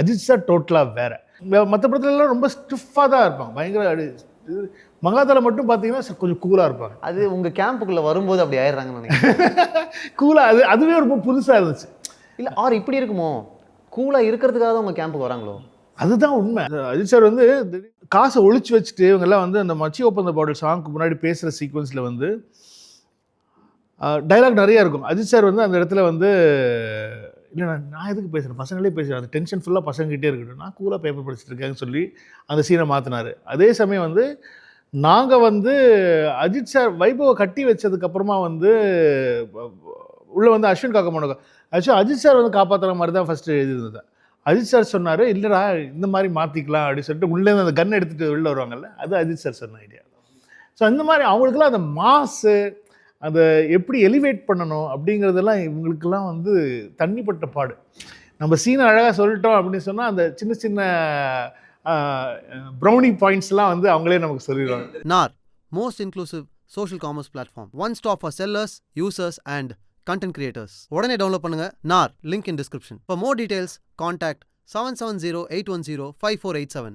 Ajith sir டோட்டலாக வேறு. மற்ற படத்துலலாம் ரொம்ப ஸ்டிஃபாக தான் இருப்பாங்க, பயங்கர. மகாதலை மட்டும் பார்த்தீங்கன்னா கொஞ்சம் கூலாக இருப்பாங்க. அது உங்கள் கேம்புக்குள்ளே வரும்போது அப்படி ஆயிடுறாங்கன்னு நினைக்கிறேன். கூலாக அதுவே ரொம்ப புதுசாக இருந்துச்சு. இல்லை ஆர் இப்படி இருக்குமோ, கூலாக இருக்கிறதுக்காக தான் உங்கள் கேம்புக்கு வராங்களோ? அதுதான் உண்மை. அஜித் சார் வந்து காசை ஒழிச்சு வச்சுட்டு இவங்கெல்லாம் வந்து அந்த மச்சி ஓப்பன் த பாட்டில் சாங்க்கு முன்னாடி பேசுகிற சீக்வன்ஸில் வந்து டைலாக் நிறையா இருக்கும். அஜித் சார் வந்து அந்த இடத்துல வந்து இல்லை நான் எதுக்கு பேசுகிறேன், பசங்களே பேசுகிறேன், அந்த டென்ஷன் ஃபுல்லாக பசங்ககிட்டே இருக்கட்டும், நான் கூலாக பேப்பர் படிச்சுட்டு இருக்கேன்னு சொல்லி அந்த சீனை மாற்றினார். அதே சமயம் வந்து நாங்கள் வந்து அஜித் சார் வைபவை கட்டி வச்சதுக்கப்புறமா வந்து உள்ளே வந்து அஸ்வின் காக்கமானோங்க ஆக்சுவலாக அஜித் சார் வந்து காப்பாற்றுற மாதிரி தான் ஃபஸ்ட்டு எழுதியிருந்தது. அஜித் சார் சொன்னார், இல்லைடா இந்த மாதிரி மாற்றிக்கலாம் அப்படின்னு சொல்லிட்டு உள்ளேருந்து அந்த கன் எடுத்துகிட்டு வெளில வருவாங்கல்ல, அது அஜித் சார் சொன்ன ஐடியா. ஸோ அந்த மாதிரி அவங்களுக்குலாம் அந்த மாஸு, அதை எப்படி எலிவேட் பண்ணணும் அப்படிங்கிறதெல்லாம் இவங்களுக்கெல்லாம் வந்து தண்ணிப்பட்ட பாடு. நம்ம சீனை அழகாக சொல்லிட்டோம் அப்படின்னு சொன்னால் அந்த சின்ன சின்ன ப்ரௌனி பாயிண்ட்ஸ்லாம் வந்து அவங்களே நமக்கு சொல்லிடுவாங்க. NAR, most inclusive social commerce platform. One stop for sellers, users and content creators. உடனே டவுன்லோட் பண்ணுங்க NAR, link in description. For more details, contact 7708105487.